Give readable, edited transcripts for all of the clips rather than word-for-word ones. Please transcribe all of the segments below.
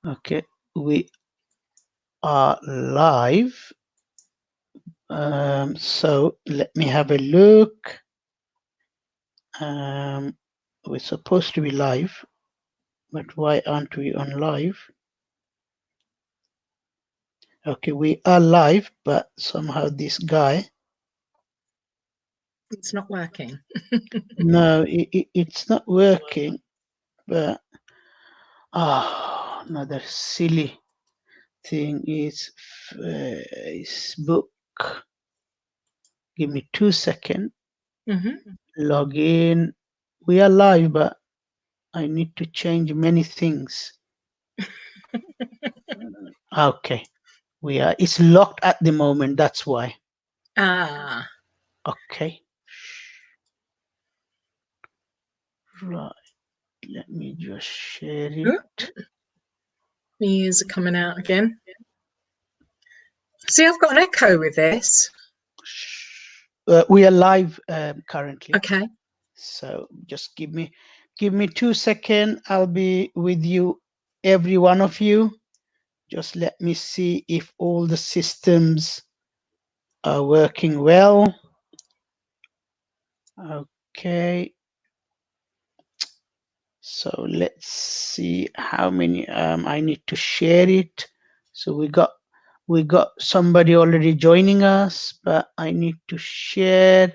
Okay, we are live. So let me have a look. We're supposed to be live, but why aren't we on live? Okay, we are live, but somehow this guy. It's not working. No, it's not working. But another silly thing is Facebook. Give me 2 seconds. Log in. We are live, but I need to change many things. Okay, we are. It's locked at the moment. That's why. Ah. Okay. Right. Let me just share it. The ears are coming out again. See, I've got an echo with this. We are live currently. Okay. So just give me 2 seconds. I'll be with you, every one of you. Just let me see if all the systems are working well. Okay. So let's see how many I need to share it. So we got somebody already joining us, but I need to share.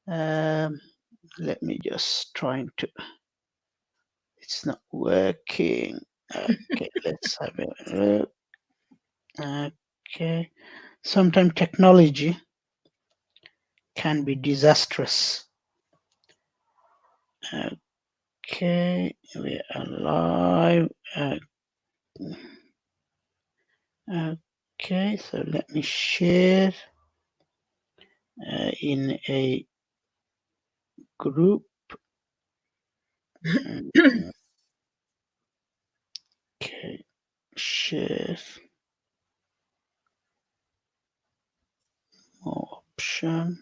Let me just trying to. It's not working. Okay, let's have a look. Okay, sometimes technology can be disastrous. Okay, we are live. Okay, so let me share in a group. Okay, share more option.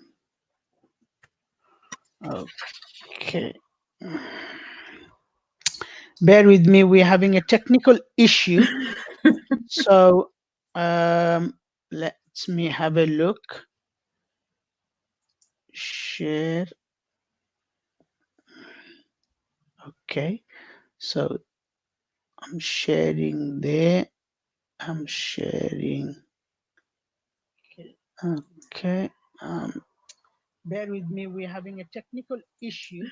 Okay. Bear with me, we're having a technical issue. So let me have a look. Share. Okay, so I'm sharing there. I'm sharing. Okay. Bear with me, we're having a technical issue.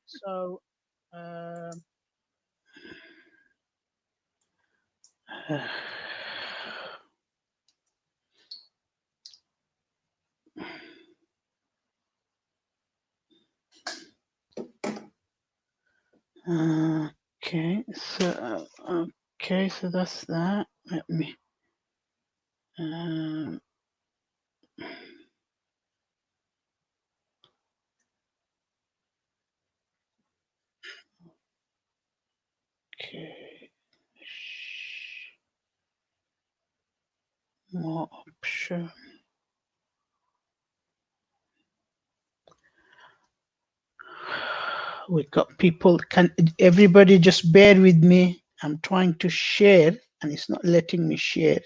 So okay, so that's that. Let me okay, more option. We got people. Can everybody just bear with me? I'm trying to share and it's not letting me share.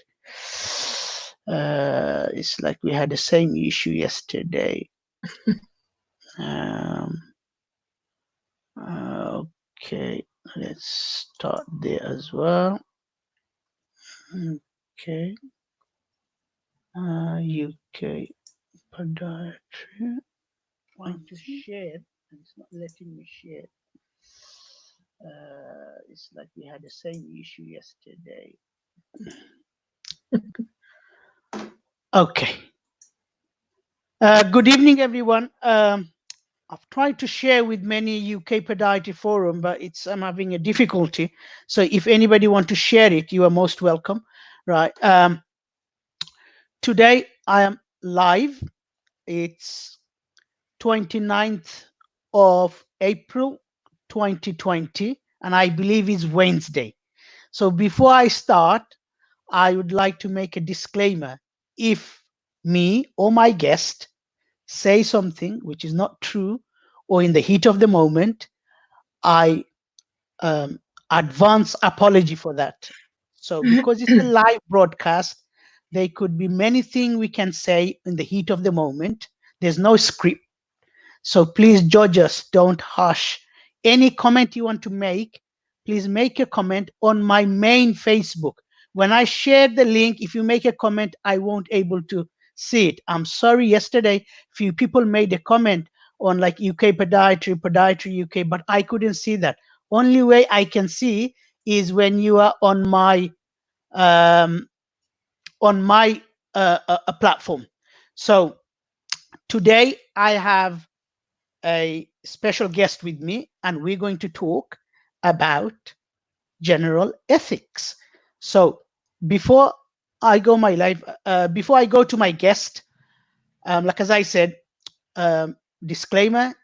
It's like we had the same issue yesterday. Okay, let's start there as well. Okay. UK Podiatry. Trying to share and it's not letting me share. It's like we had the same issue yesterday. Okay. Good evening, everyone. I've tried to share with many UK Podiatry forum, but I'm having a difficulty. So if anybody want to share it, you are most welcome. Right. Today I am live. It's 29th of April 2020, and I believe it's Wednesday. So before I start, I would like to make a disclaimer. If me or my guest say something which is not true or in the heat of the moment, I advance apology for that. So, because it's a live broadcast, there could be many things we can say in the heat of the moment. There's no script. So, please judge us, don't hush. Any comment you want to make, please make a comment on my main Facebook. When I share the link, if you make a comment, I won't able to see it. I'm sorry, yesterday, few people made a comment on like UK Podiatry UK, but I couldn't see that. Only way I can see is when you are um, on my a platform. So today I have a special guest with me, and we're going to talk about general ethics. So before before I go to my guest, like as I said, disclaimer,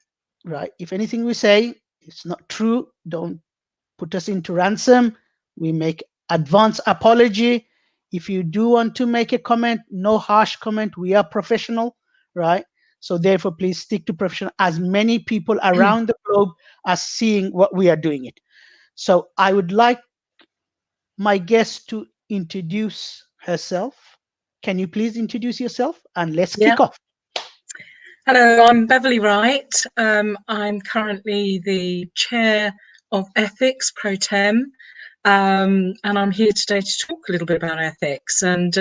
right? If anything we say is not true, don't put us into ransom. We make advance apology. If you do want to make a comment, no harsh comment. We are professional, right? So therefore, please stick to professional. As many people around the globe are seeing what we are doing it. So I would like my guest to introduce herself. Can you please introduce yourself and let's Yeah. kick off? Hello, I'm Beverly Wright. I'm currently the chair of ethics pro tem, and I'm here today to talk a little bit about ethics. And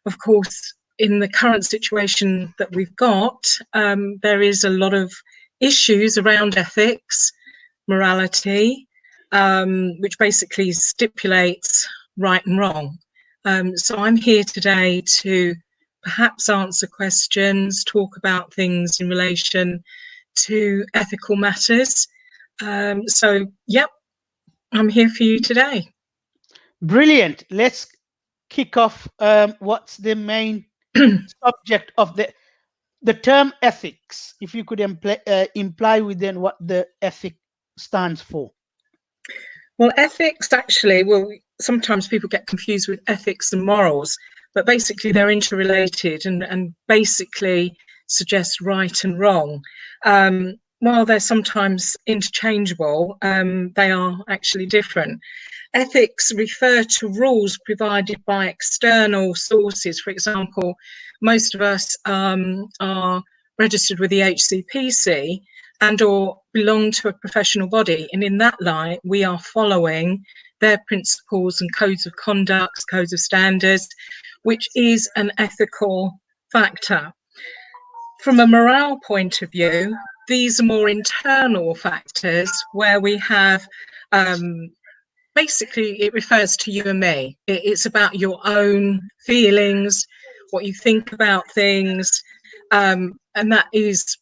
of course, in the current situation that we've got, there is a lot of issues around ethics, morality, which basically stipulates right and wrong. So I'm here today to perhaps answer questions, talk about things in relation to ethical matters. So, yep, I'm here for you today. Brilliant. Let's kick off. What's the main subject of the term ethics? If you could imply within what the ethic stands for. Well, ethics actually, sometimes people get confused with ethics and morals, but basically they're interrelated and basically suggest right and wrong. While they're sometimes interchangeable, they are actually different. Ethics refer to rules provided by external sources. For example, most of us are registered with the HCPC and or belong to a professional body, and in that light we are following their principles and codes of conduct, codes of standards, which is an ethical factor. From a morale point of view, these are more internal factors where we have basically it refers to you and me. It's about your own feelings, what you think about things, and that is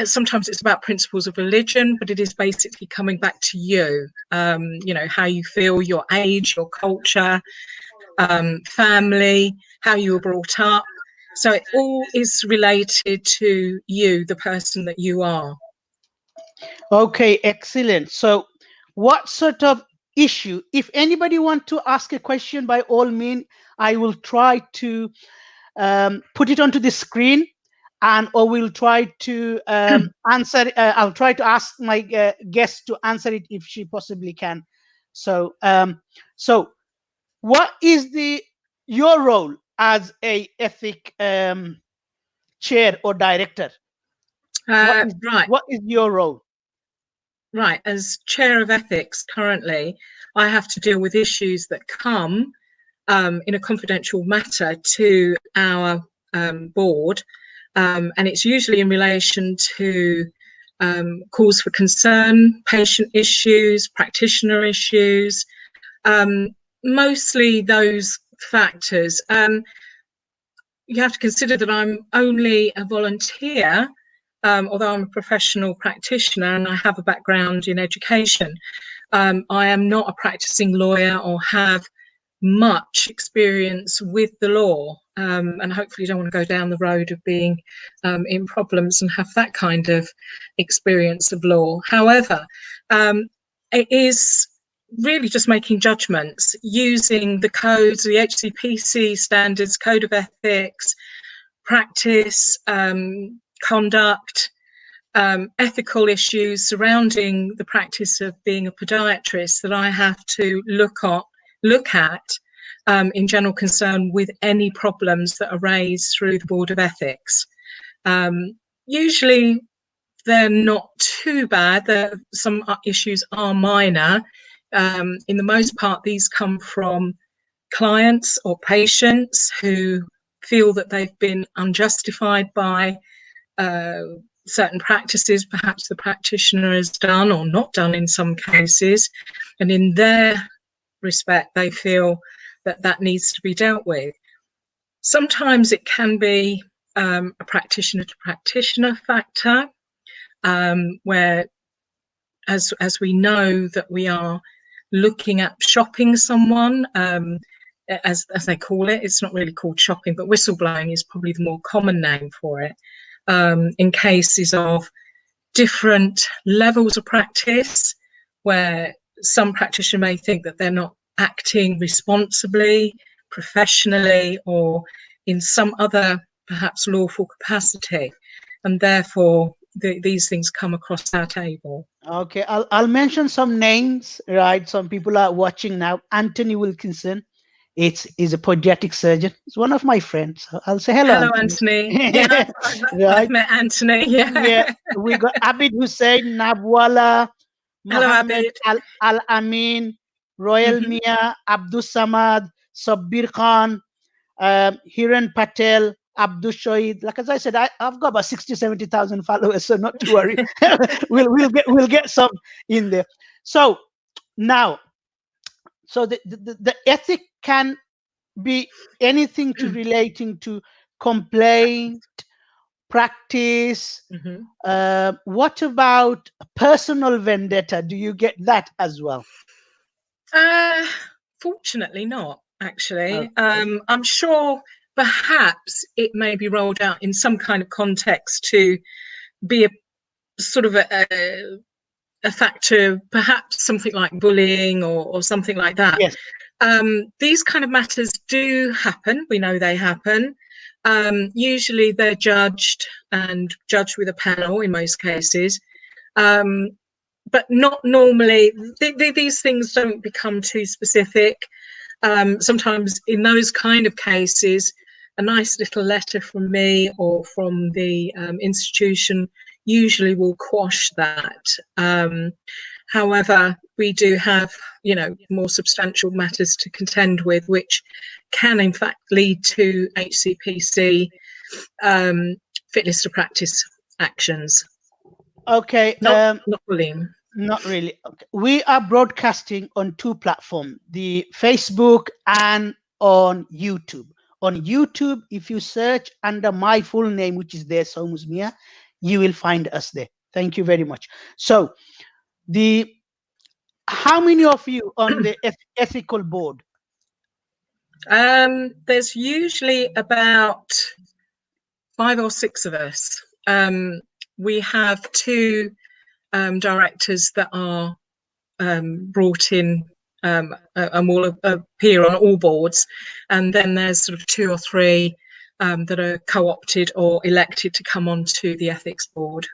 sometimes it's about principles of religion, but it is basically coming back to you, how you feel, your age, your culture, family, how you were brought up. So it all is related to you, the person that you are. Okay, excellent. So what sort of issue, if anybody want to ask a question, by all means, I will try to put it onto the screen, and or we'll try to answer. I'll try to ask my guest to answer it if she possibly can. So, what is your role as a ethic chair or director? Right. What is your role? Right. As chair of ethics currently, I have to deal with issues that come in a confidential matter to our board, and it's usually in relation to cause for concern, patient issues, practitioner issues, mostly those factors. You have to consider that I'm only a volunteer, although I'm a professional practitioner and I have a background in education. I am not a practicing lawyer or have much experience with the law, and hopefully don't want to go down the road of being in problems and have that kind of experience of law. However, it is really just making judgments using the codes, the HCPC standards, code of ethics, practice, conduct, ethical issues surrounding the practice of being a podiatrist that I have to look at in general concern with any problems that are raised through the Board of Ethics. Usually they're not too bad. Some issues are minor. In the most part, these come from clients or patients who feel that they've been unjustified by certain practices perhaps the practitioner has done or not done in some cases, and in their respect they feel that that needs to be dealt with. Sometimes it can be a practitioner to practitioner factor, where as we know that we are looking at shopping someone, as they call it. It's not really called shopping, but whistleblowing is probably the more common name for it, in cases of different levels of practice, where some practitioner may think that they're not acting responsibly, professionally, or in some other perhaps lawful capacity, and therefore these things come across our table. Okay, I'll mention some names, right? Some people are watching now. Anthony Wilkinson, is a podiatric surgeon. He's one of my friends. I'll say hello, Hello, Anthony. Anthony. Yeah, I've Right? met Anthony. Yeah. Yeah, we got Abid Hussein, Nabwala, Hello, Mohammed Abid. Al Amin, Royal Mia, Abdul Samad, Sabbir Khan, Hiran Patel, Abdul Shoaid. Like as I said, I've got about 60, 70,000 followers, so not to worry. we'll get some in there. So now, so the ethic can be anything to relating to complaint, practice. What about personal vendetta? Do you get that as well? Fortunately not, actually. Okay. I'm sure perhaps it may be rolled out in some kind of context to be a sort of a factor, perhaps something like bullying or something like that. Yes. These kind of matters do happen. We know they happen. Usually they're judged with a panel in most cases. But not normally. These things don't become too specific. Sometimes in those kind of cases, a nice little letter from me or from the institution usually will quash that. However, we do have, more substantial matters to contend with, which can in fact lead to HCPC fitness to practice actions. Okay. Not bullying. Not really. Okay. We are broadcasting on two platforms, the Facebook and on YouTube. On YouTube, if you search under my full name, which is there, Somus Mia, you will find us there. Thank you very much. So how many of you on the ethical board? There's usually about 5 or 6 of us. We have 2 directors that are brought in and will appear on all boards, and then there's sort of 2 or 3 that are co-opted or elected to come onto the ethics board.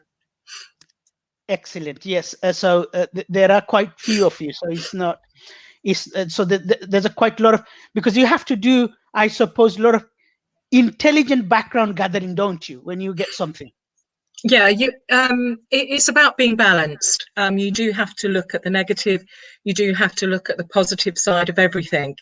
Excellent. Yes. So there are quite few of you. So it's not. There's a quite a lot of, because you have to do, I suppose, a lot of intelligent background gathering, don't you, when you get something? Yeah, it's about being balanced. You do have to look at the negative. You do have to look at the positive side of everything.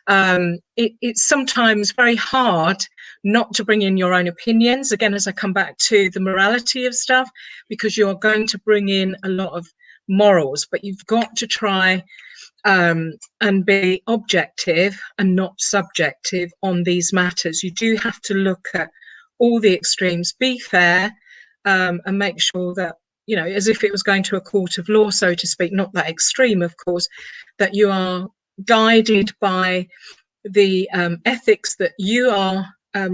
It's sometimes very hard not to bring in your own opinions. Again, as I come back to the morality of stuff, because you are going to bring in a lot of morals, but you've got to try and be objective and not subjective on these matters. You do have to look at all the extremes, be fair, and make sure that, as if it was going to a court of law, so to speak, not that extreme, of course, that you are guided by the ethics that you are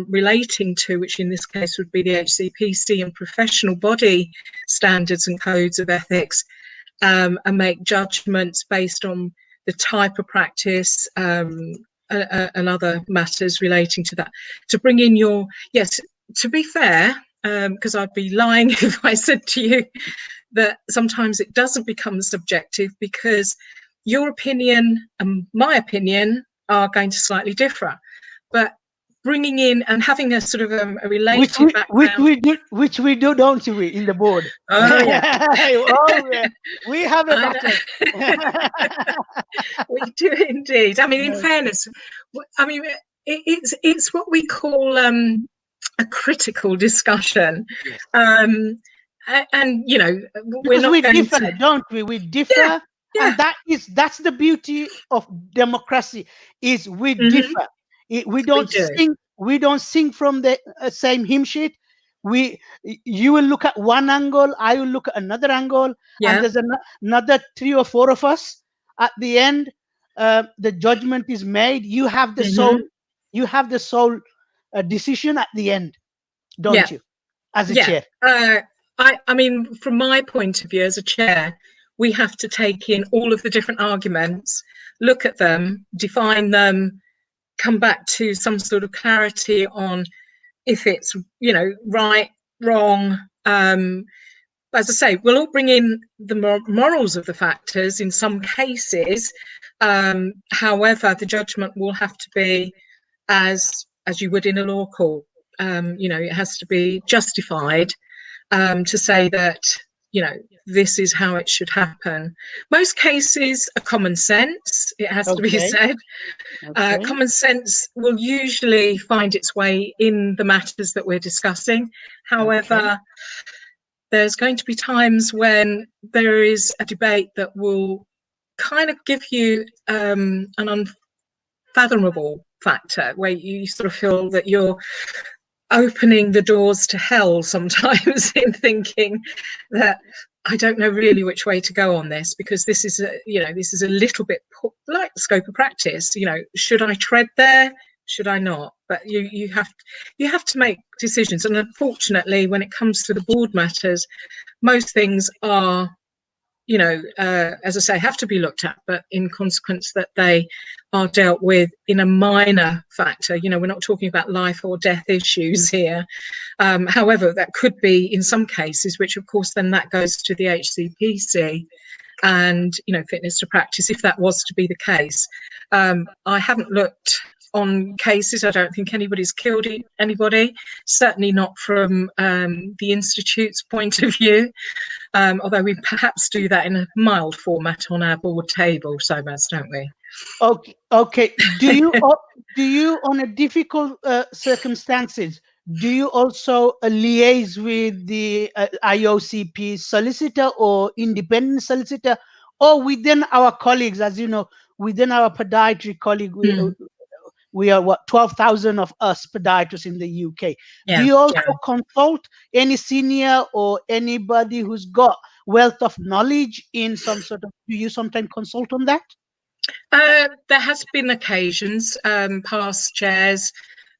relating to, which in this case would be the HCPC and professional body standards and codes of ethics, and make judgments based on the type of practice and other matters relating to that. To bring in to be fair, because I'd be lying if I said to you that sometimes it doesn't become subjective, because your opinion and my opinion are going to slightly differ. But bringing in and having a sort of a related background. Which we do, don't we, in the board? Oh yeah. Oh, yeah. We have a I battle. We do indeed. I mean, in fairness, I mean, it's what we call a critical discussion. Yes. And you know, we're Because not we going differ, to. don't we? We differ, Yeah, yeah. and that's the beauty of democracy. Is we Hmm. differ. We We don't do. sing. We don't sing from the same hymn sheet. You will look at one angle, I will look at another angle, and Yeah. there's another 3 or 4 of us. At the end, the judgment is made. You have the Hmm. sole. You have the sole decision at the end, Yeah. don't you? As a Yeah. chair. I mean, from my point of view as a chair, we have to take in all of the different arguments, look at them, define them, come back to some sort of clarity on if it's, you know, right, wrong. As I say, we'll all bring in the morals of the factors in some cases. However, the judgment will have to be as you would in a law court. You know, it has to be justified, to say that, you know, this is how it should happen. Most cases are common sense, it has to be Okay. said. Okay. Common sense will usually find its way in the matters that we're discussing. However, Okay. there's going to be times when there is a debate that will kind of give you an unfathomable factor, where you sort of feel that you're opening the doors to hell sometimes in thinking that I don't know really which way to go on this, because this is a little bit like the scope of practice. You know, should I tread there? Should I not? But you have to make decisions, and unfortunately, when it comes to the board matters, most things are, you know, as I say, have to be looked at, but in consequence that they are dealt with in a minor factor. You know, we're not talking about life or death issues here. However, that could be in some cases, which of course then that goes to the HCPC and, you know, fitness to practice, if that was to be the case. I haven't looked on cases. I don't think anybody's killed anybody, certainly not from the Institute's point of view. Although we perhaps do that in a mild format on our board table, Somas, don't we? Okay. Okay. Do you on a difficult circumstances? Do you also liaise with the IOCP solicitor or independent solicitor, or within our colleagues? As you know, within our podiatry colleague, Mm, we are what 12,000 of us podiatrists in the UK. Do yeah, you also yeah. consult any senior or anybody who's got wealth of knowledge in some sort of? Do you sometimes consult on that? There has been occasions, past chairs,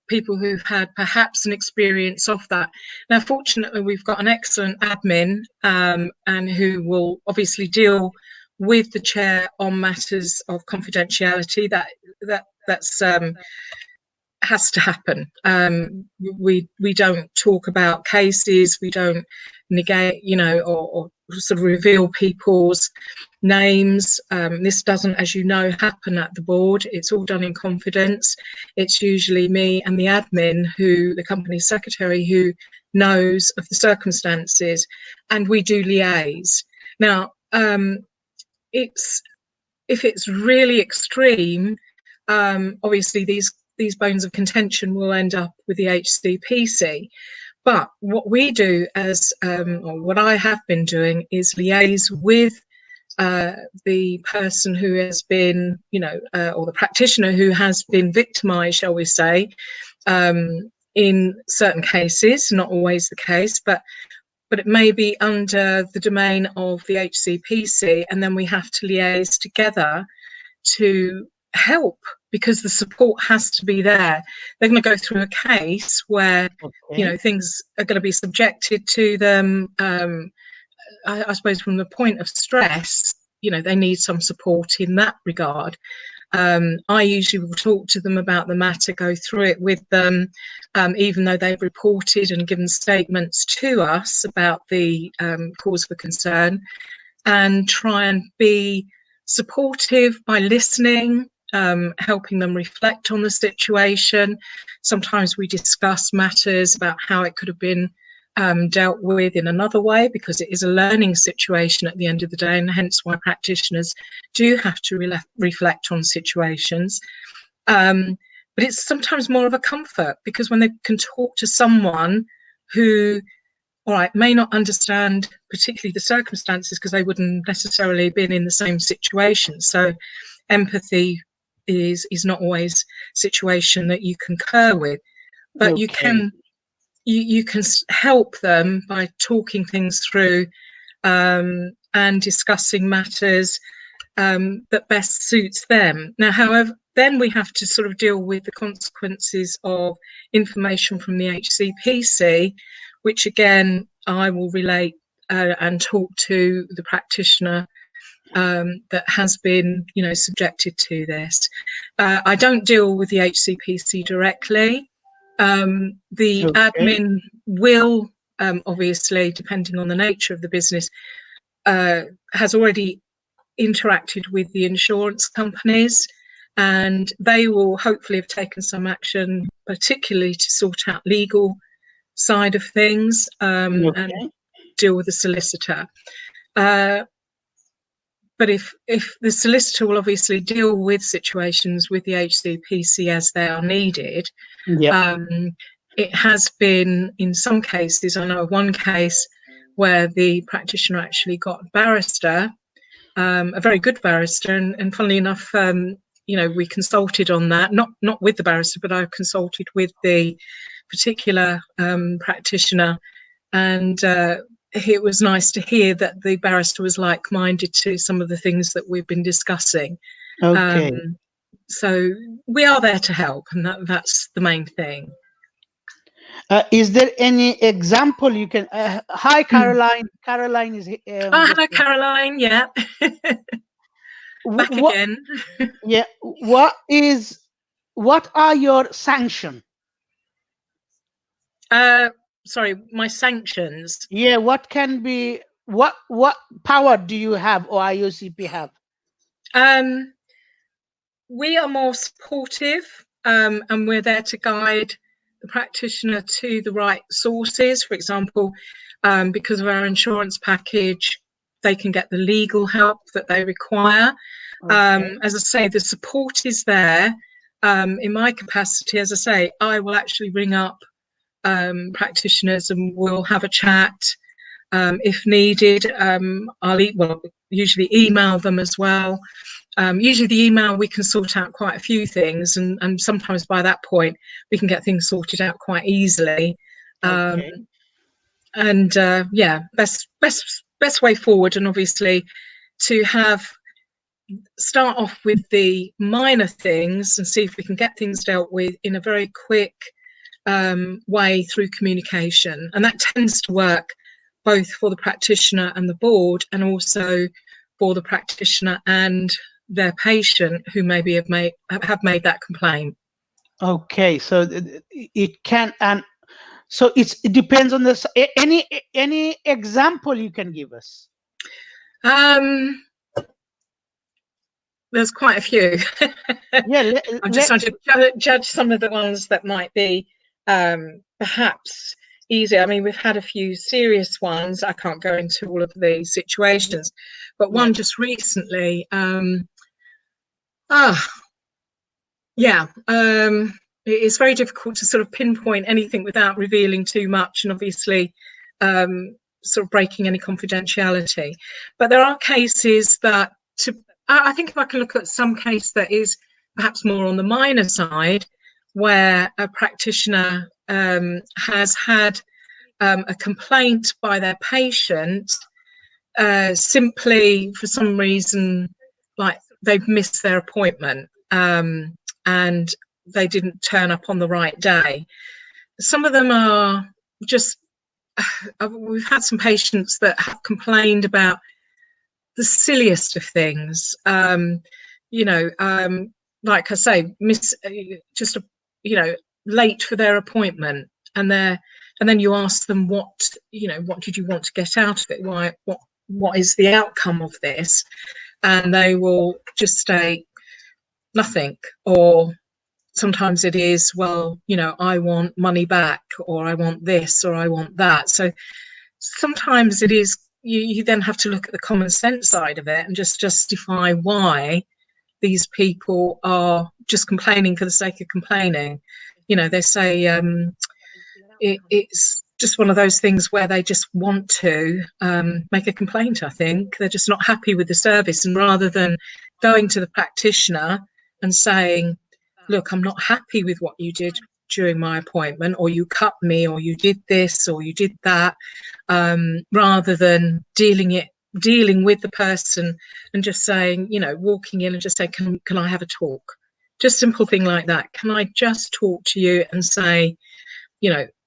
people who've had perhaps an experience of that. Now, fortunately, we've got an excellent admin, and who will obviously deal with the chair on matters of confidentiality. That's has to happen. We don't talk about cases. We don't negate, you know, or sort of reveal people's names. This doesn't, as you know, happen at the board. It's all done in confidence. It's usually me and the admin, the company secretary, who knows of the circumstances, and we do liaise. Now, if it's really extreme, obviously these bones of contention will end up with the HCPC. But what we do or what I have been doing, is liaise with the person who has been, you know, or the practitioner who has been victimised, shall we say, in certain cases, not always the case, but it may be under the domain of the HCPC, and then we have to liaise together to help, because the support has to be there. They're going to go through a case where, you know, Okay. things are going to be subjected to them. I suppose from the point of stress, you know, they need some support in that regard. I usually will talk to them about the matter, go through it with them, even though they've reported and given statements to us about the cause for concern, and try and be supportive by listening, helping them reflect on the situation. Sometimes we discuss matters about how it could have been dealt with in another way, because it is a learning situation at the end of the day, and hence why practitioners do have to reflect on situations. But it's sometimes more of a comfort, because when they can talk to someone who, all right, may not understand particularly the circumstances, because they wouldn't necessarily have been in the same situation. So empathy is not always a situation that you concur with, but you Okay. can help them by talking things through, and discussing matters that best suits them. Now, however, then we have to sort of deal with the consequences of information from the HCPC, which again I will relate and talk to the practitioner that has been, subjected to this. I don't deal with the HCPC directly. The Okay. admin will, obviously, depending on the nature of the business, has already interacted with the insurance companies, and they will hopefully have taken some action, particularly to sort out legal side of things, and Okay. deal with the solicitor. But if the solicitor will obviously deal with situations with the HCPC as they are needed, Yeah. it has been, in some cases, I know of one case where the practitioner actually got a barrister, a very good barrister, and funnily enough, we consulted on that, not with the barrister, but I consulted with the particular practitioner, and it was nice to hear that the barrister was like-minded to some of the things that we've been discussing. Okay. So we are there to help, and that's the main thing. Is there any example you can? Hi, Caroline. Caroline is Oh, just hello, Caroline. Yeah, back what? again. Yeah. What are your sanction? Sorry, my sanctions. Yeah. What can be? What power do you have or IOCP have? We are more supportive, and we're there to guide the practitioner to the right sources. For example, because of our insurance package, they can get the legal help that they require. Okay. As I say, the support is there. In my capacity, as I say, I will actually ring up practitioners and we'll have a chat. If needed, I'll usually email them as well. Usually the email, we can sort out quite a few things, and sometimes by that point we can get things sorted out quite easily. Okay. And best way forward, and obviously to start off with the minor things and see if we can get things dealt with in a very quick way through communication, and that tends to work both for the practitioner and the board, and also for the practitioner and their patient who maybe have made that complaint. Okay. So it can, and so it depends on this. Any example you can give us? There's quite a few. Yeah. I'm just trying to judge some of the ones that might be perhaps easier. I mean, we've had a few serious ones. I can't go into all of the situations, but one just recently. It's very difficult to sort of pinpoint anything without revealing too much, and obviously sort of breaking any confidentiality. But there are cases that, I think if I can look at some case that is perhaps more on the minor side, where a practitioner has had a complaint by their patient, simply for some reason, like they've missed their appointment, and they didn't turn up on the right day. Some of them are just, we've had some patients that have complained about the silliest of things. like I say, just late for their appointment, and then you ask them what did you want to get out of it? What is the outcome of this? And they will just say nothing, or sometimes it is, well, I want money back, or I want this, or I want that. So sometimes it is, you then have to look at the common sense side of it and just justify why these people are just complaining for the sake of complaining. They say it's just one of those things where they just want to make a complaint. I think they're just not happy with the service, and rather than going to the practitioner and saying, look, I'm not happy with what you did during my appointment, or you cut me, or you did this, or you did that, rather than dealing with the person and just saying, walking in and just say, can I have a talk? Just simple thing like that. Can I just talk to you and say,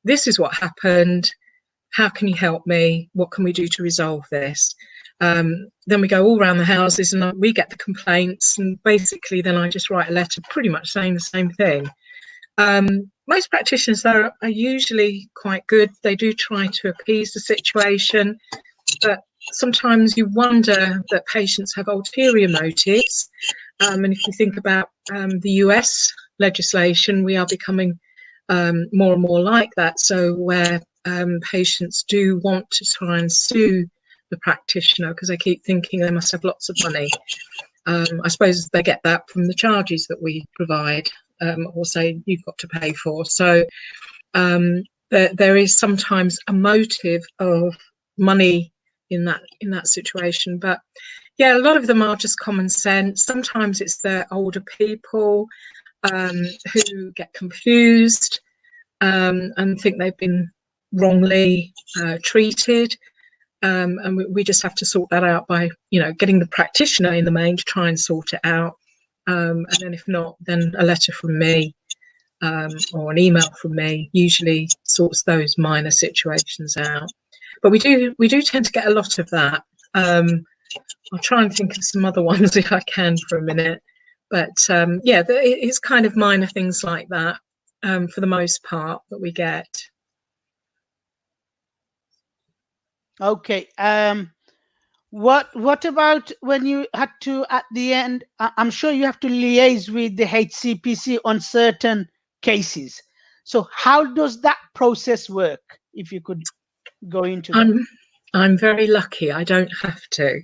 this is what happened. How can you help me? What can we do to resolve this? Then we go all around the houses and we get the complaints, and basically then I just write a letter pretty much saying the same thing. Most practitioners, though, are usually quite good. They do try to appease the situation, but sometimes you wonder that patients have ulterior motives. And if you think about the US legislation, we are becoming more and more like that. So where patients do want to try and sue the practitioner because they keep thinking they must have lots of money. I suppose they get that from the charges that we provide, or say you've got to pay for. So there is sometimes a motive of money in that situation. But yeah, a lot of them are just common sense. Sometimes it's the older people who get confused and think they've been wrongly treated. And we just have to sort that out by, getting the practitioner in the main to try and sort it out. And then if not, then a letter from me or an email from me usually sorts those minor situations out. But we do tend to get a lot of that. I'll try and think of some other ones if I can for a minute. But yeah, it's kind of minor things like that for the most part that we get. Okay. What about when you had to at the end? I'm sure you have to liaise with the HCPC on certain cases. So how does that process work? If you could go into that. I'm very lucky. I don't have to.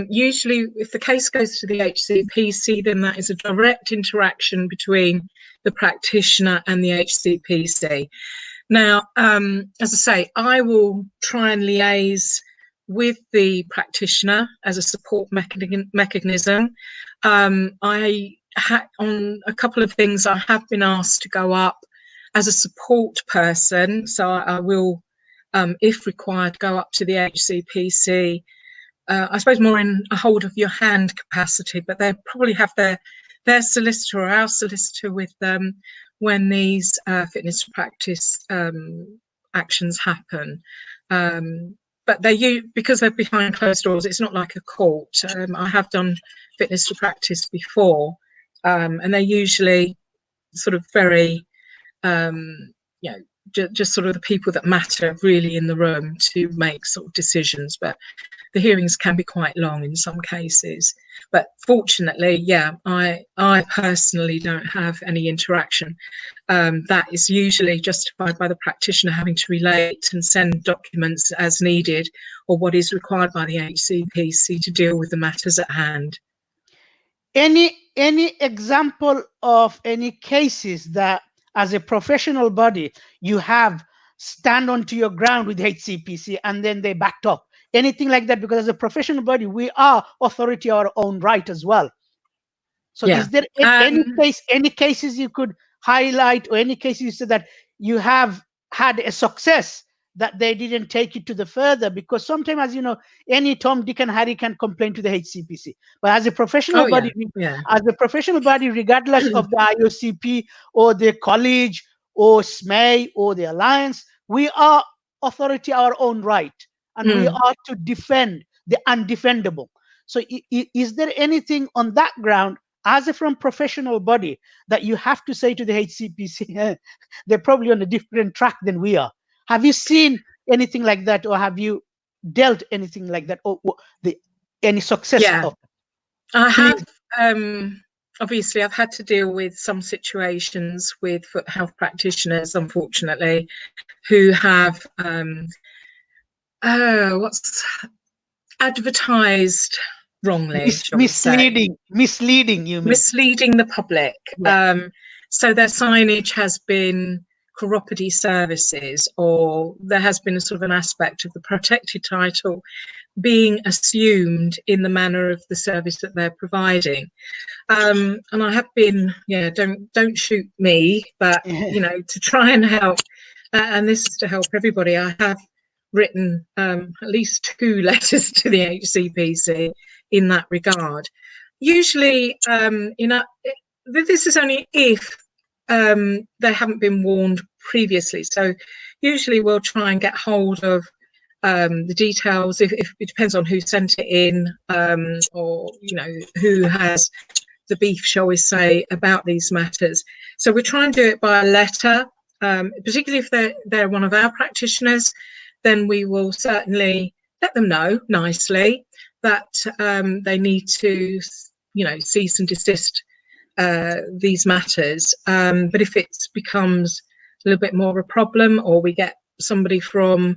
Usually, if the case goes to the HCPC, then that is a direct interaction between the practitioner and the HCPC. Now, as I say, I will try and liaise with the practitioner as a support mechanism. On a couple of things, I have been asked to go up as a support person. So I will, if required, go up to the HCPC, I suppose more in a hold of your hand capacity, but they probably have their solicitor or our solicitor with them when these fitness to practice actions happen. But because they're behind closed doors, it's not like a court. I have done fitness to practice before, and they're usually sort of very, just sort of the people that matter really in the room to make sort of decisions. But the hearings can be quite long in some cases. But fortunately, yeah, I personally don't have any interaction. That is usually justified by the practitioner having to relate and send documents as needed, or what is required by the HCPC to deal with the matters at hand. Any example of any cases that, as a professional body, you have stand onto your ground with HCPC and then they backed up? Anything like that? Because as a professional body, we are authority our own right as well. So yeah. Is there any cases you could highlight, or any cases you said that you have had a success that they didn't take it to the further? Because sometimes, as you know, any Tom, Dick, and Harry can complain to the HCPC. But as a professional body, regardless of the IOCP or the college or SME or the alliance, we are authority our own right, and we are to defend the undefendable. So is there anything on that ground as a from professional body, that you have to say to the HCPC, they're probably on a different track than we are. Have you seen anything like that, or have you dealt anything like that, or any success Yeah, of? I Please. have. Obviously, I've had to deal with some situations with foot health practitioners, unfortunately, who have what's advertised wrongly, shall we say, Misleading, you mean? misleading the public. Yeah. So their signage has been chiropody services, or there has been a sort of an aspect of the protected title being assumed in the manner of the service that they're providing. And I have been, don't shoot me, but to try and help, and this is to help everybody. I have written at least 2 letters to the HCPC in that regard. Usually, this is only if they haven't been warned previously. So usually we'll try and get hold of the details, if it depends on who sent it in, or who has the beef, shall we say, about these matters. So we try and do it by a letter, particularly if they're one of our practitioners. Then we will certainly let them know nicely that they need to, cease and desist these matters. But if it becomes a little bit more of a problem, or we get somebody from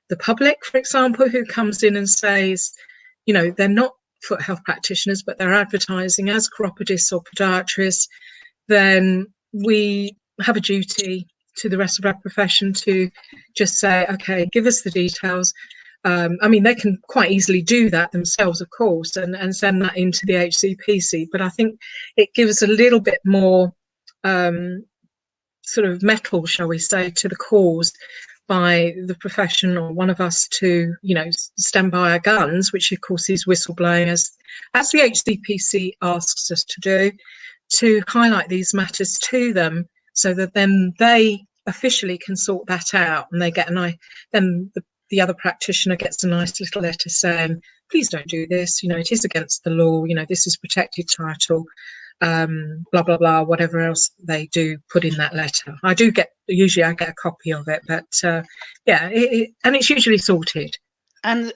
the public, for example, who comes in and says, they're not foot health practitioners, but they're advertising as chiropodists or podiatrists, then we have a duty to the rest of our profession to just say, okay, give us the details. They can quite easily do that themselves, of course, and send that into the HCPC. But I think it gives a little bit more sort of metal, shall we say, to the cause by the profession, or one of us, to stand by our guns, which of course is whistleblowing, as the HCPC asks us to do, to highlight these matters to them, so that then they officially can sort that out, and they get then the other practitioner gets a nice little letter saying, please don't do this, it is against the law, this is protected title, blah blah blah, whatever else they do put in that letter. Usually I get a copy of it, but and it's usually sorted. And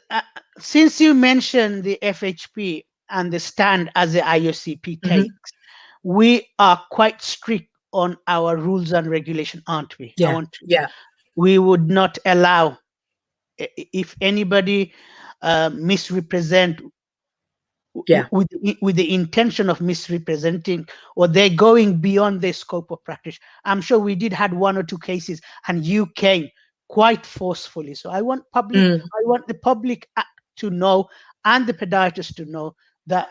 since you mentioned the FHP and the stand as the IOCP takes, we are quite strict on our rules and regulation, aren't we? Yeah, We would not allow, if anybody misrepresent, with the intention of misrepresenting, or they're going beyond their scope of practice. I'm sure we did had 1 or 2 cases, and you came quite forcefully. So I want the public to know, and the podiatrists to know, that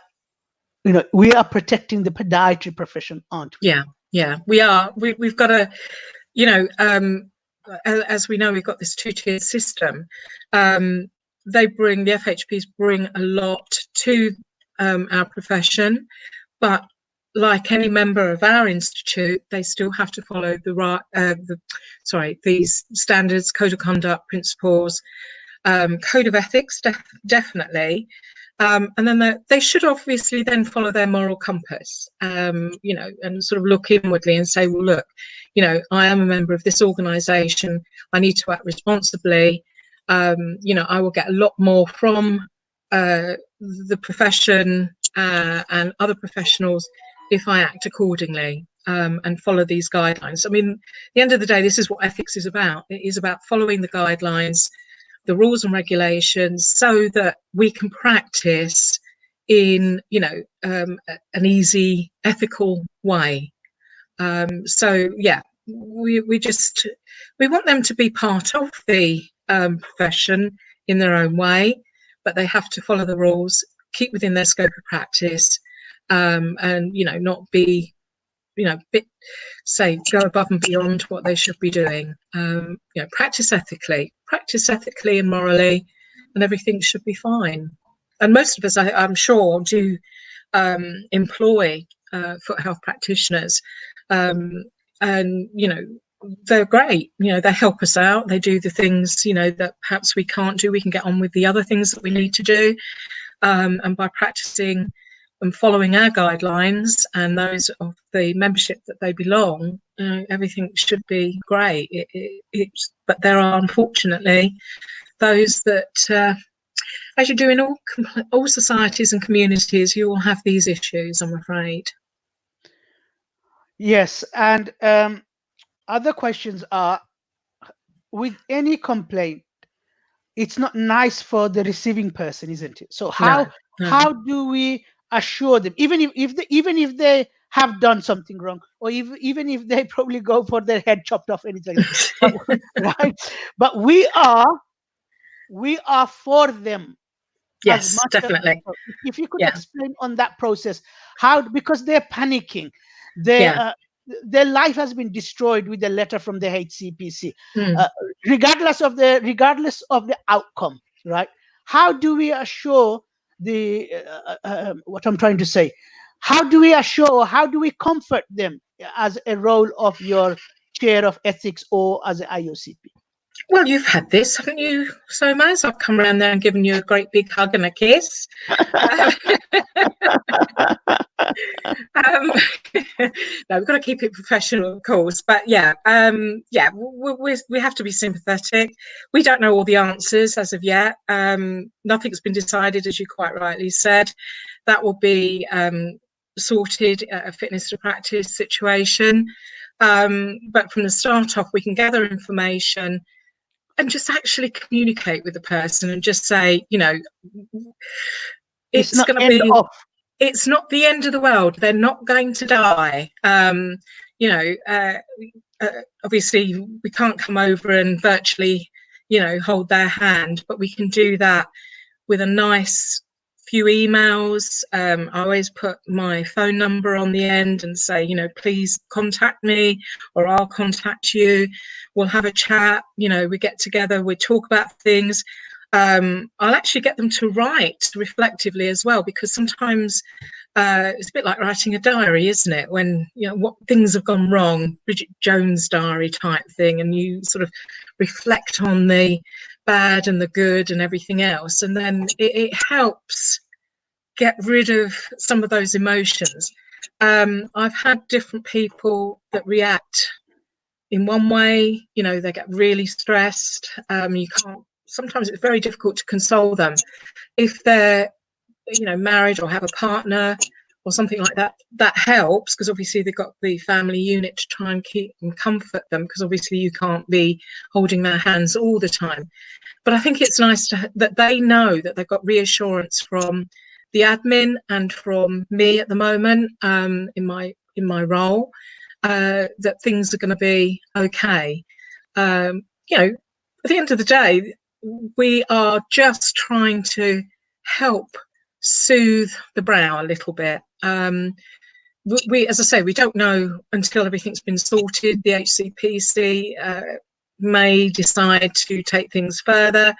we are protecting the podiatry profession, aren't we? Yeah, we are. We've got a, as we know, we've got this 2-tiered system. The FHPs bring a lot to our profession, but like any member of our institute, they still have to follow these standards, code of conduct, principles, code of ethics, definitely. And then they should obviously then follow their moral compass, and sort of look inwardly and say, well, look, I am a member of this organisation. I need to act responsibly. I will get a lot more from the profession and other professionals if I act accordingly and follow these guidelines. At the end of the day, this is what ethics is about. It is about following the guidelines, the rules and regulations, so that we can practice in an easy, ethical way. We want them to be part of the profession in their own way, but they have to follow the rules, keep within their scope of practice, and not be go above and beyond what they should be doing. Practice ethically and morally, and everything should be fine. And most of us, I'm sure, do employ foot health practitioners, and they're great. They help us out. They do the things that perhaps we can't do. We can get on with the other things that we need to do, and by practicing and following our guidelines and those of the membership that they belong, everything should be great. But there are unfortunately those that, as you do in all societies and communities, you will have these issues, I'm afraid. Yes, and other questions are, with any complaint, it's not nice for the receiving person, isn't it? So No, no. how do we assure them, even if they have done something wrong, or even if they probably go for their head chopped off, anything like that, but, right? But we are for them as Yes, much as definitely. if you could Yeah, explain on that process, how, because they're panicking, they yeah. their life has been destroyed with a letter from the HCPC, Mm. uh, regardless of the outcome, right? How do we assure the what I'm trying to say, how do we assure, how do we comfort them as a role of your chair of ethics or as an IOCP? Well, you've had this, haven't you, Somaz? I've come around there and given you a great big hug and a kiss. Um, um, no, we've got to keep it professional, of course. But yeah, we have to be sympathetic. We don't know all the answers as of yet. Nothing's been decided, as you quite rightly said. That will be sorted at a fitness to practice situation. But from the start off, we can gather information and just actually communicate with the person and just say, It's it's not going to end be, off. it's not the end of the world. They're not going to die. You know, uh, Obviously, we can't come over and virtually, hold their hand, but we can do that with a nice few emails. I always put my phone number on the end and say, please contact me or I'll contact you. We'll have a chat, we get together, we talk about things. I'll actually get them to write reflectively as well, because sometimes it's a bit like writing a diary, isn't it? When, what things have gone wrong, Bridget Jones' diary type thing, and you sort of reflect on the bad and the good and everything else. And then it helps get rid of some of those emotions. I've had different people that react in one way, they get really stressed. You can't, sometimes it's very difficult to console them. If they're, married or have a partner or something like that, that helps, because obviously they've got the family unit to try and keep and comfort them, because obviously you can't be holding their hands all the time. But I think it's nice that they know that they've got reassurance from the admin and from me at the moment, in my role, that things are going to be okay. At the end of the day, we are just trying to help soothe the brow a little bit. We, as I say, we don't know until everything's been sorted. The HCPC may decide to take things further.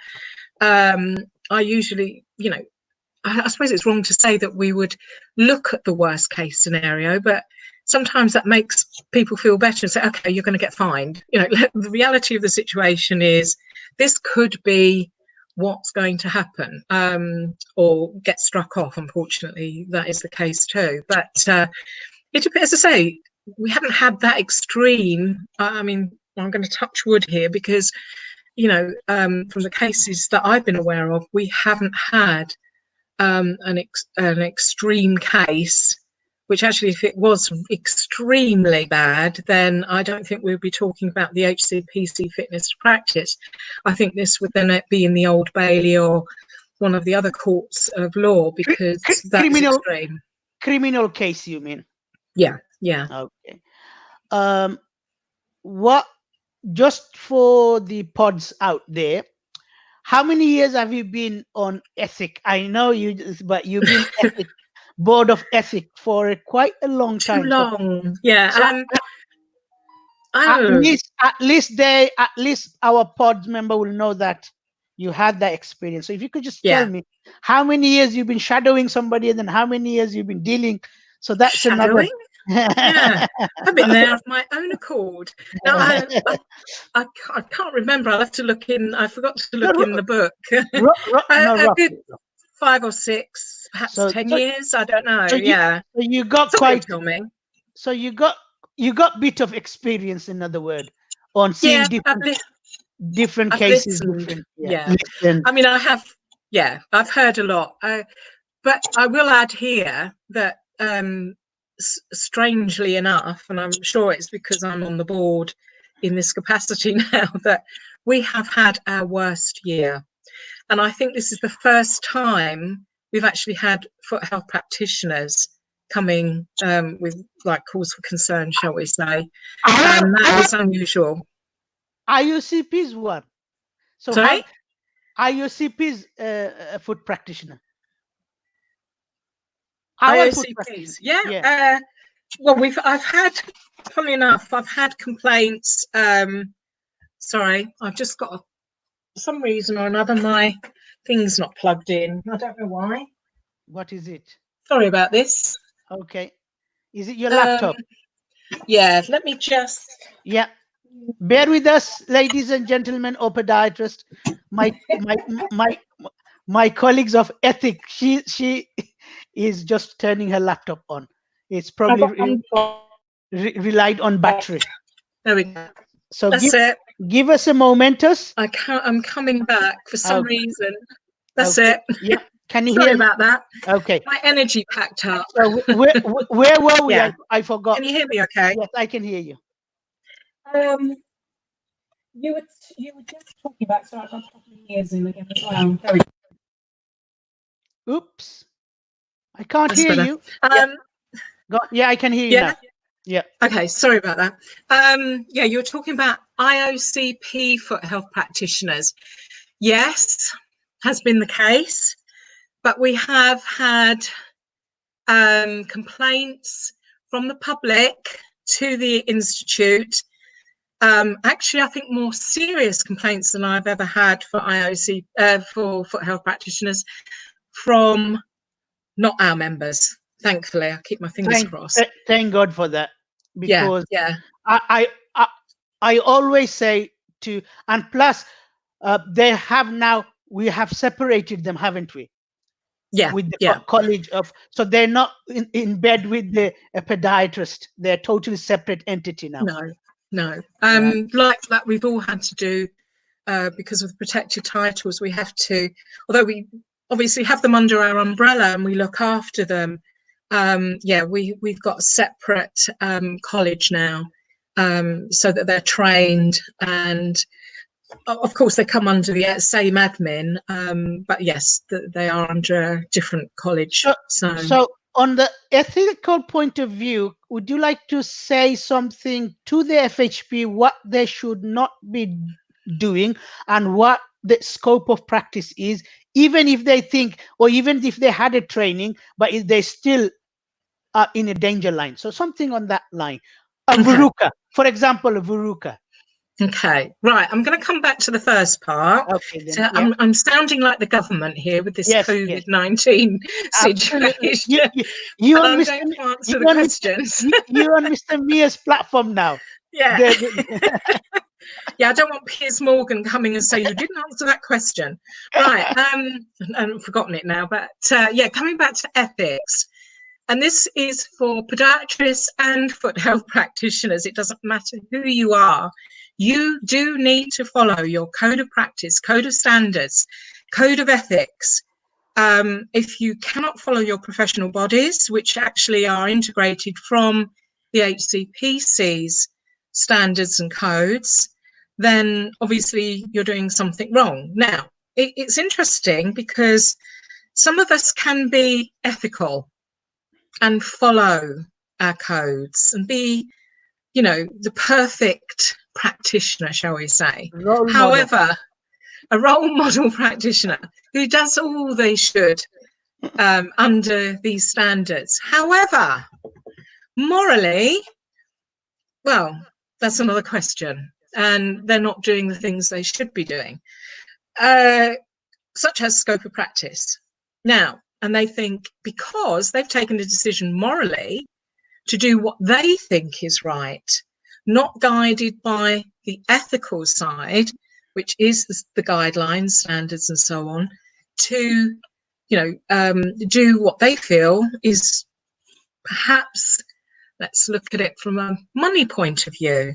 I usually, I suppose it's wrong to say that we would look at the worst case scenario, but sometimes that makes people feel better and say, okay, you're going to get fined. The reality of the situation is this could be what's going to happen, or get struck off. Unfortunately, that is the case too. But as I say, we haven't had that extreme. I'm going to touch wood here, because from the cases that I've been aware of, we haven't had an extreme case, which actually, if it was extremely bad, then I don't think we'd be talking about the HCPC fitness to practice. I think this would then be in the Old Bailey or one of the other courts of law, because that's extreme. Criminal case, you mean? Yeah. Okay. What, just for the pods out there, how many years have you been on ethic? I know you, but you've been ethic board of ethic for quite a long Too time. long. Yeah. So at least our pod member will know that you had that experience. So if you could just tell me how many years you've been shadowing somebody, and then how many years you've been dealing. So that's shadowing. another. Yeah, I've been there of my own accord. Now I can't remember. I'll have to look in. I forgot to look in the book. No, A good roughly. 5 or 6, perhaps So 10 years. I don't know. so you Yeah. so you got Somebody will quite tell me. so you got bit of experience, in other word, on Yeah, seeing different I've cases, listened. different, yeah, Yeah. listen. I mean, I have, yeah, I've heard a lot. But I will add here that strangely enough, and I'm sure it's because I'm on the board in this capacity now, that we have had our worst year. And I think this is the first time we've actually had foot health practitioners coming with like cause for concern, shall we say. And that is unusual. IOCP's one. So Sorry? have IOCP's a foot practitioner. Our foot practitioner. IOCPs. Yeah. Yeah. Well, I've had, funnily enough, I've had complaints. Sorry, I've just got, for some reason or another, my thing's not plugged in. I don't know why. What is it? Sorry about this. Okay. Is it your Um, laptop? yeah, let me just. Yeah. Bear with us, ladies and gentlemen, or podiatrists. My my my my colleagues of ethic. She is just turning her laptop on. It's I probably got unplugged. relied on battery. There we go. So That's it. give us a momentus. I can't. I'm coming back for some reason. That's Okay. it. Yeah. Can you Sorry hear me? about that. Okay. My energy packed up. So where were we? Yeah. I forgot. Can you hear me? Okay. Yes, I can hear you. Um, you were just talking about. Sorry, I've got a couple of years in again as well. There we go. Oops. I can't That's hear better. you. Yeah, I can hear you Yeah. now. Yeah. Okay, sorry about that. Yeah, you were talking about IOCP foot health practitioners. Yes, has been the case, but we have had complaints from the public to the institute. Actually, I think more serious complaints than I've ever had for IOC for foot health practitioners from not our members. Thankfully, I keep my fingers crossed. Thank God for that, Yeah, because yeah. I always say to, and plus we have separated them, haven't we? Yeah, With the yeah. college of, so they're not in bed with the a podiatrist. They're totally separate entity now. No. Right. Like that, we've all had to do because of protected titles. We have to, although we obviously have them under our umbrella and we look after them. Yeah, we've got a separate college now, so that they're trained, and of course they come under the same admin. But yes, they are under a different college. So on the ethical point of view, would you like to say something to the FHP what they should not be doing and what the scope of practice is, even if they think, or even if they had a training, but they still are in a danger line? So something on that line. A Vuruka, for example, a Vuruka. Okay, right. I'm going to come back to the first part. Okay, then, So yeah. I'm sounding like the government here with this Yes, COVID-19 absolutely. situation. You And on I'm Mr. going to answer the questions. You on Mr. Mia's platform now. Yeah. Yeah, I don't want Piers Morgan coming and say you didn't answer that question. Right. And I've forgotten it now. But yeah, coming back to ethics. And this is for podiatrists and foot health practitioners. It doesn't matter who you are. You do need to follow your code of practice, code of standards, code of ethics. If you cannot follow your professional bodies, which actually are integrated from the HCPC's standards and codes, then obviously you're doing something wrong. Now, it's interesting because some of us can be ethical and follow our codes and be, you know, the perfect practitioner, shall we say. However, a role model practitioner who does all they should under these standards. However, morally, well, that's another question. And they're not doing the things they should be doing, such as scope of practice. Now, and they think because they've taken a decision morally to do what they think is right, not guided by the ethical side, which is the guidelines, standards, and so on, to do what they feel is perhaps, let's look at it from a money point of view.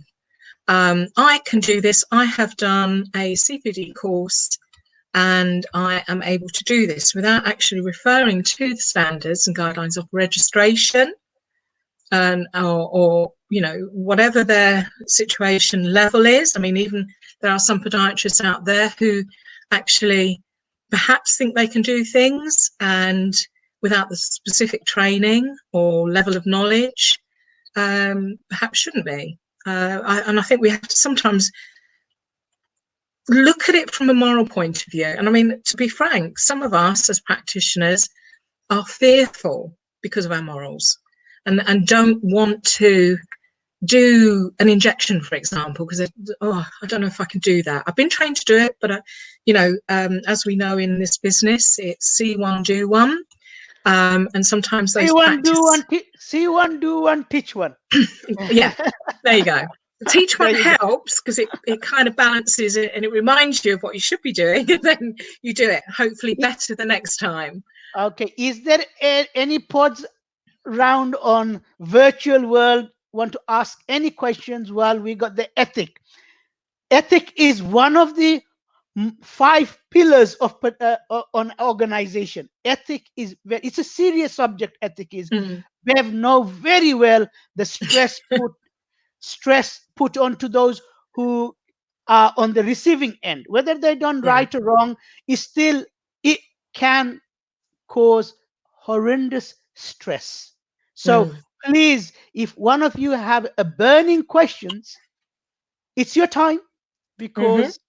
I can do this. I have done a CPD course and I am able to do this without actually referring to the standards and guidelines of registration or whatever their situation level is. I mean, even there are some podiatrists out there who actually perhaps think they can do things and without the specific training or level of knowledge, perhaps shouldn't be. And I think we have to sometimes look at it from a moral point of view. And I mean, to be frank, some of us as practitioners are fearful because of our morals and don't want to do an injection, for example, because I don't know if I can do that. I've been trained to do it, but as we know in this business, it's see one, do one. And sometimes those see one, do one, teach one. Yeah, there you go. Teach one helps because it kind of balances it and it reminds you of what you should be doing, and then you do it hopefully better the next time. Okay, is there any pods round on virtual world want to ask any questions while we got the ethic? Ethic is one of the 5 pillars of on organization. Ethic it's a serious subject. Ethic is. Bev know very well the stress put onto those who are on the receiving end, whether they done right or wrong, is still, it can cause horrendous stress. So please, if one of you have a burning questions, it's your time, because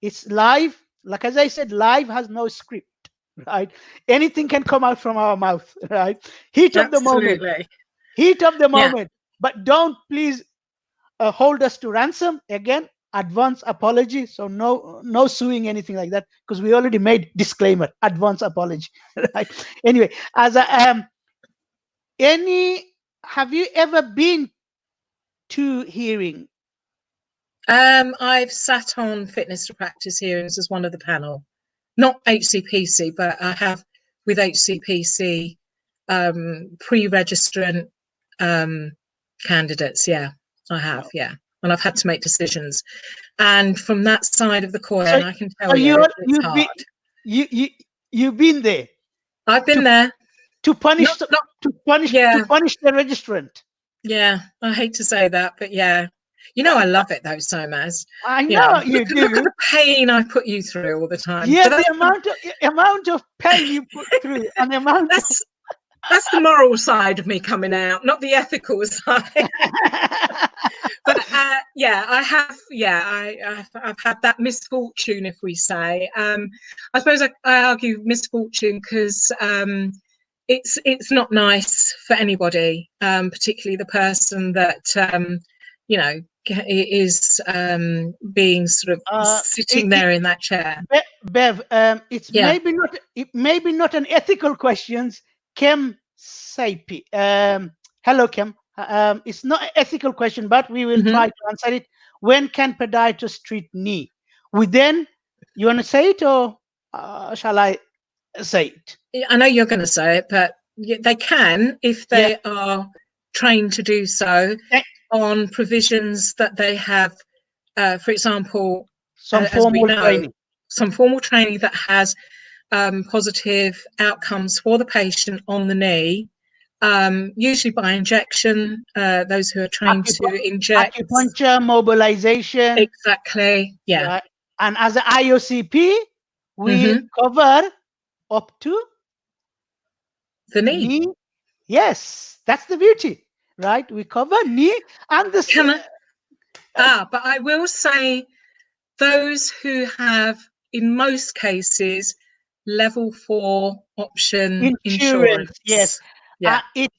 it's live. Like as I said, live has no script, right? Anything can come out from our mouth, right? Heat of the moment. But don't please hold us to ransom. Again, advance apology. So no suing, anything like that, because we already made disclaimer, advance apology, right? Anyway, as I am, have you ever been to hearing? I've sat on fitness to practice hearings as one of the panel, not HCPC, but I have with HCPC pre-registrant candidates. Yeah, I have. Yeah, and I've had to make decisions. And from that side of the coin, I can tell it's hard. You've been there. I've been there to punish the registrant. Yeah, I hate to say that, but yeah. I love it though, Somaz. I know you do. Look at the pain I put you through all the time. Yeah, the amount of pain you put through, and the amount that's the moral side of me coming out, not the ethical side. But I've had that misfortune, if we say. I suppose I argue misfortune because it's not nice for anybody, particularly the person that is being sort of sitting there in that chair. Bev, it's maybe not an ethical questions. Kem Saipi. Hello, Kem. It's not an ethical question, but we will try to answer it. When can podiatrists treat knee? You want to say it, or shall I say it? I know you're going to say it, but they can if they are trained to do so on provisions that they have. For example, some formal training that has positive outcomes for the patient on the knee, usually by injection. Those who are trained to inject, acupuncture, mobilization, exactly. Yeah, right. And as an IOCP, we cover up to the knee. Yes, that's the beauty, right? We cover knee and the. But I will say, those who have, in most cases, level 4 option insurance. Yes, it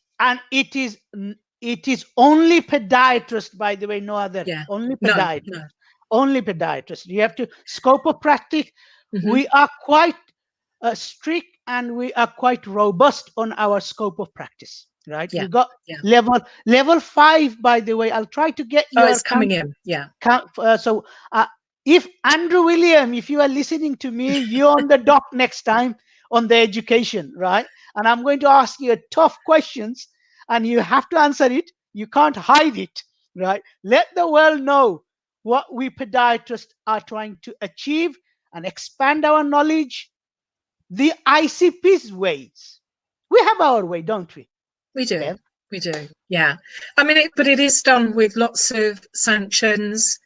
is only podiatrist, by the way, no other. Yeah. Only podiatrist. No. Only podiatrist. You have to scope of practice. We are quite strict and we are quite robust on our scope of practice. Right. We got level 5, by the way. I'll try to get your it's coming in. Yeah. So if Andrew William, if you are listening to me, you're on the dock next time. on the education, right? And I'm going to ask you tough questions, and you have to answer it. You can't hide it, right? Let the world know what we podiatrists are trying to achieve and expand our knowledge the ICP's ways. We have our way, don't we? We do. Bev? We do. Yeah. I mean, but it is done with lots of sanctions.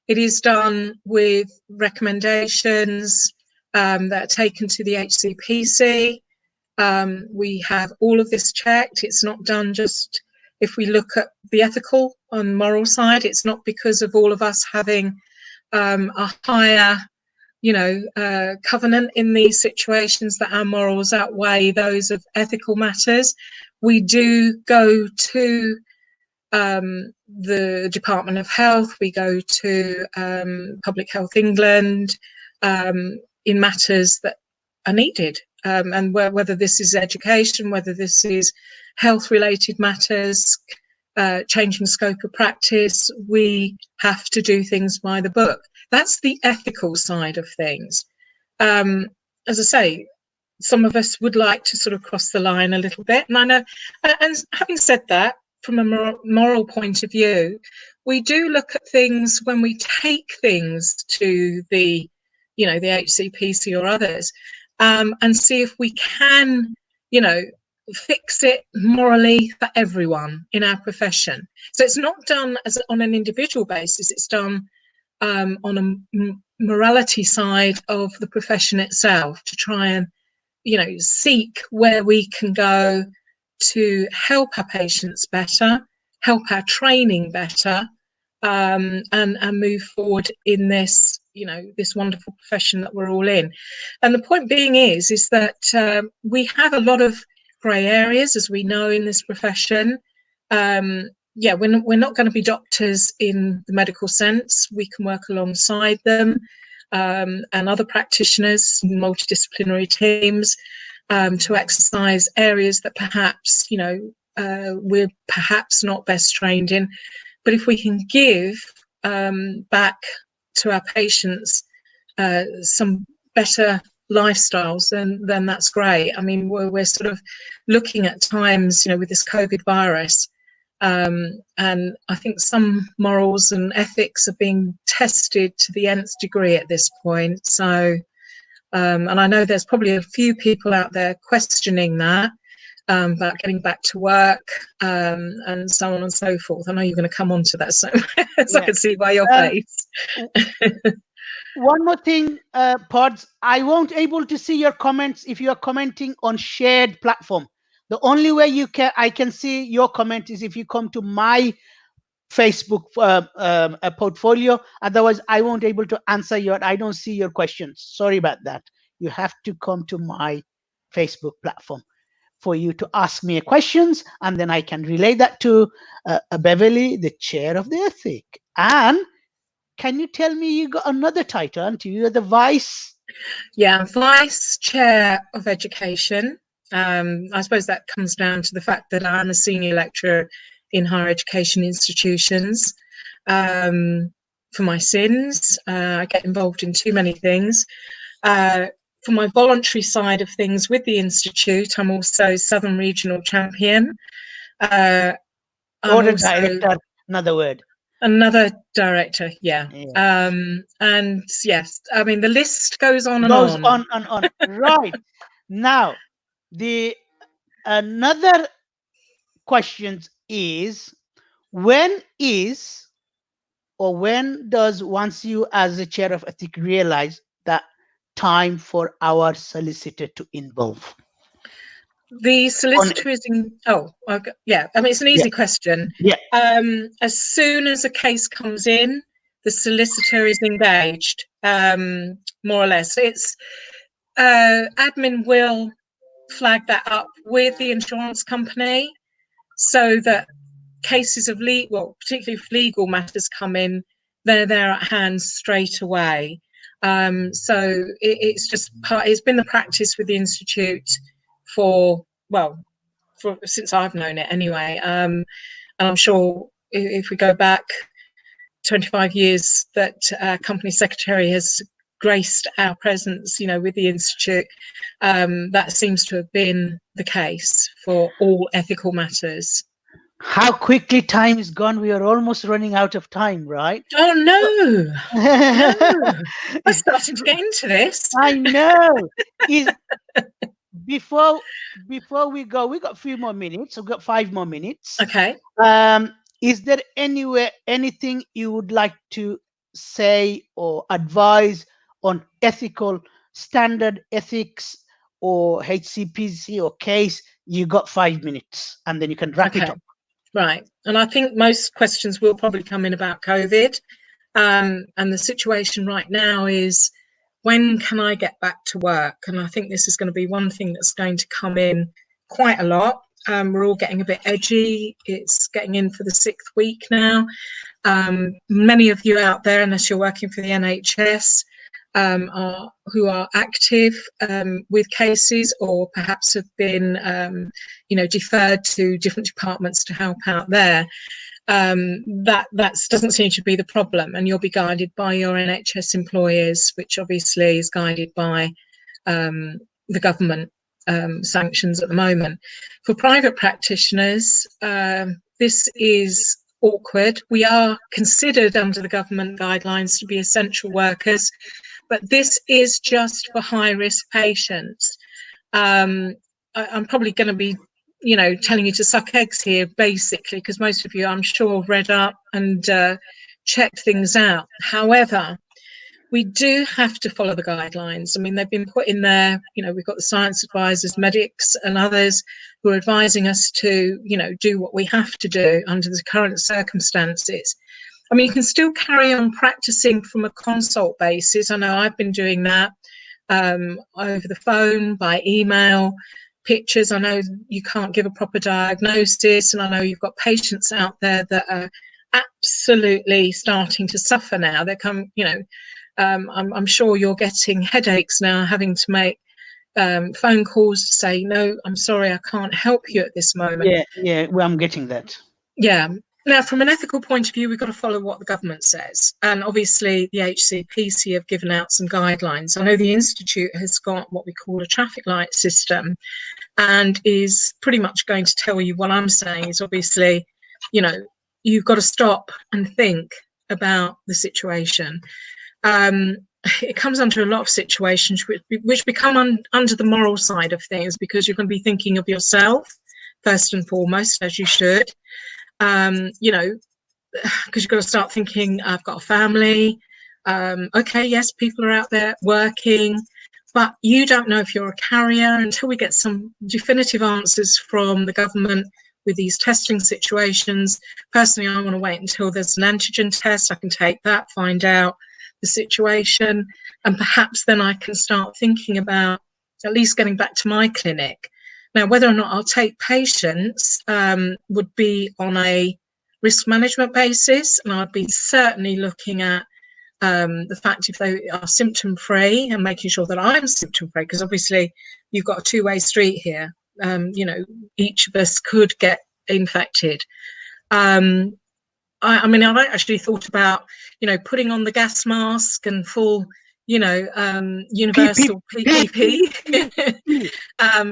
It is done with recommendations that are taken to the HCPC. We have all of this checked. It's not done just if we look at the ethical and moral side. It's not because of all of us having a higher, covenant in these situations that our morals outweigh those of ethical matters. We do go to the Department of Health, we go to Public Health England in matters that are needed. And whether this is education, whether this is health-related matters, changing scope of practice, we have to do things by the book. That's the ethical side of things. As I say, some of us would like to sort of cross the line a little bit. And I know, and having said that, from a moral point of view, we do look at things when we take things to the HCPC or others, and see if we can, fix it morally for everyone in our profession. So it's not done on an individual basis. It's done on a morality side of the profession itself, to try and seek where we can go to help our patients better, help our training better, and move forward in this this wonderful profession that we're all in. And the point being is that we have a lot of grey areas, as we know, in this profession. We're not going to be doctors in the medical sense. We can work alongside them and other practitioners, multidisciplinary teams, to exercise areas that perhaps we're perhaps not best trained in. But if we can give back to our patients some better lifestyles, then that's great. I mean, we're sort of looking at times, with this COVID virus, and I think some morals and ethics are being tested to the nth degree at this point. So, and I know there's probably a few people out there questioning that, about getting back to work, and so on and so forth. I know you're going to come on to that, so as I can see by your face. One more thing, Pods, I won't able to see your comments if you are commenting on shared platform. The only way I can see your comment is if you come to my Facebook portfolio. Otherwise, I won't able to answer I don't see your questions. Sorry about that. You have to come to my Facebook platform for you to ask me questions, and then I can relay that to Beverly, the chair of the ethic. And can you tell me, you got another title, aren't you? You're the vice? Yeah, vice chair of education. I suppose that comes down to the fact that I'm a senior lecturer in higher education institutions. For my sins, I get involved in too many things. For my voluntary side of things with the Institute, I'm also Southern Regional Champion. Or a director, another word. Another director, yeah. And yes, I mean, the list goes on and on. Goes on and on. Right. Now, the another question is, when does once you as the chair of ethics realize that time for our solicitor to involve? The solicitor is yeah. I mean, it's an easy question. Yeah. As soon as a case comes in, the solicitor is engaged, more or less. It's admin will flag that up with the insurance company, so that cases of particularly if legal matters come in, they're there at hand straight away. So it's been the practice with the Institute since I've known it anyway. And I'm sure if we go back 25 years, that company secretary has graced our presence, with the Institute, that seems to have been the case for all ethical matters. How quickly time is gone. We are almost running out of time, right? Oh, no. No. I'm starting to get into this. I know. Is before we go, we got a few more minutes. We've got 5 more minutes. Okay. Is there anything you would like to say or advise on ethical standard ethics or HCPC or case? You got 5 minutes, and then you can wrap it up. Right. And I think most questions will probably come in about COVID. And the situation right now is, when can I get back to work? And I think this is going to be one thing that's going to come in quite a lot. We're all getting a bit edgy. It's getting in for the 6th week now. Many of you out there, unless you're working for the NHS, who are active with cases, or perhaps have been, deferred to different departments to help out there. That doesn't seem to be the problem, and you'll be guided by your NHS employers, which obviously is guided by the government sanctions at the moment. For private practitioners, this is awkward. We are considered under the government guidelines to be essential workers, but this is just for high-risk patients. I'm probably going to be telling you to suck eggs here, basically, because most of you, I'm sure, read up and checked things out. However, we do have to follow the guidelines. I mean, they've been put in there. We've got the science advisors, medics, and others who are advising us to, do what we have to do under the current circumstances. I mean, you can still carry on practicing from a consult basis. I know I've been doing that over the phone, by email, pictures. I know you can't give a proper diagnosis, and I know you've got patients out there that are absolutely starting to suffer now. They come, I'm sure you're getting headaches now, having to make phone calls to say, no, I'm sorry, I can't help you at this moment. Yeah, well, I'm getting that. Yeah. Now, from an ethical point of view, we've got to follow what the government says. And obviously, the HCPC have given out some guidelines. I know the Institute has got what we call a traffic light system, and is pretty much going to tell you what I'm saying is, obviously, you've got to stop and think about the situation. It comes under a lot of situations which become under the moral side of things, because you're going to be thinking of yourself first and foremost, as you should. Because you've got to start thinking, I've got a family. Okay, yes, people are out there working, but you don't know if you're a carrier until we get some definitive answers from the government with these testing situations. Personally, I want to wait until there's an antigen test. I can take that, find out the situation, and perhaps then I can start thinking about at least getting back to my clinic. Now, whether or not I'll take patients would be on a risk management basis, and I'd be certainly looking at the fact if they are symptom-free and making sure that I'm symptom-free, because obviously you've got a two-way street here. Each of us could get infected. I mean, I've actually thought about, putting on the gas mask and full, universal PPE,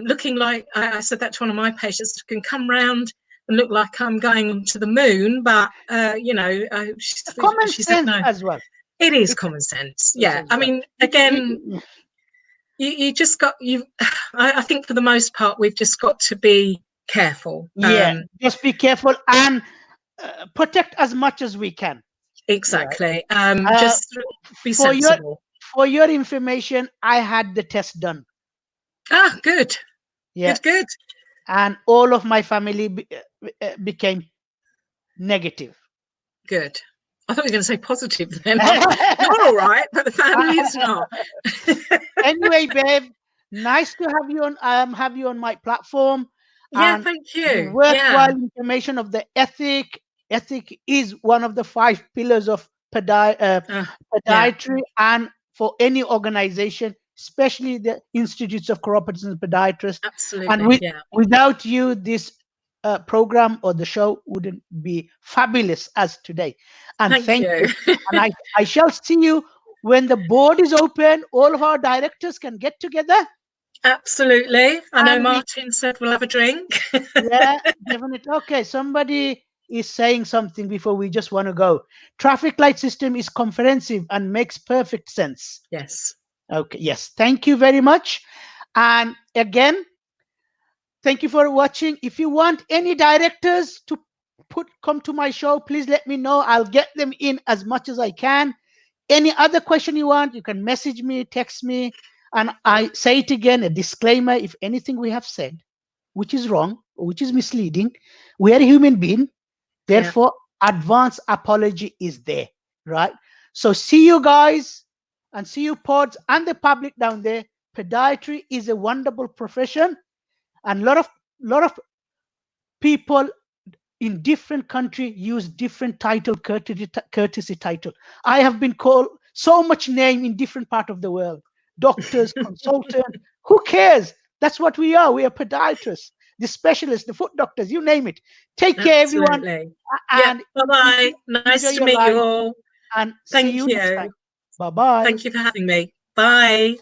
looking like, I said that to one of my patients, can come round and look like I'm going to the moon, but, common she sense said no. as well. It is common sense. Yeah. I mean, again, you just got, I think for the most part, we've just got to be careful. Yeah, just be careful and protect as much as we can. Exactly. Right. Just be sensible. For your information, I had the test done. Ah, good. Yeah. Good. And all of my family became negative. Good. I thought you were going to say positive then. You're all right, but the family is not. Anyway, babe, nice to have you on my platform. Yeah, thank you. Worthwhile information of the ethic. Ethic is one of the 5 pillars of podiatry, and for any organization, especially the Institutes of Chiropodists and Podiatrists. Absolutely. And without you, this program or the show wouldn't be fabulous as today. And thank you. And I shall see you when the board is open, all of our directors can get together Absolutely. I know and we, Martin said we'll have a drink. yeah, definitely. Okay, somebody is saying something before we just want to go. Traffic light system is comprehensive and makes perfect sense. Yes. Okay, yes, thank you very much. And again, thank you for watching. If you want any directors to come to my show, please let me know. I'll get them in as much as I can. Any other question you want, you can message me, text me. And I say it again, a disclaimer: if anything we have said which is wrong or which is misleading, we are a human being. Yeah. Therefore, advance apology is there, right? So see you guys, and see you pods and the public down there. Podiatry is a wonderful profession, and lot of people in different country use different title, courtesy title. I have been called so much name in different part of the world: doctors, consultant. Who cares? That's what we are. We are podiatrists, the specialists, the foot doctors, you name it. Take care, everyone, Absolutely. Yep. and Bye-bye. enjoy Nice to your meet you life, all. and see Thank you next time. you. Bye bye. Thank you for having me. Bye.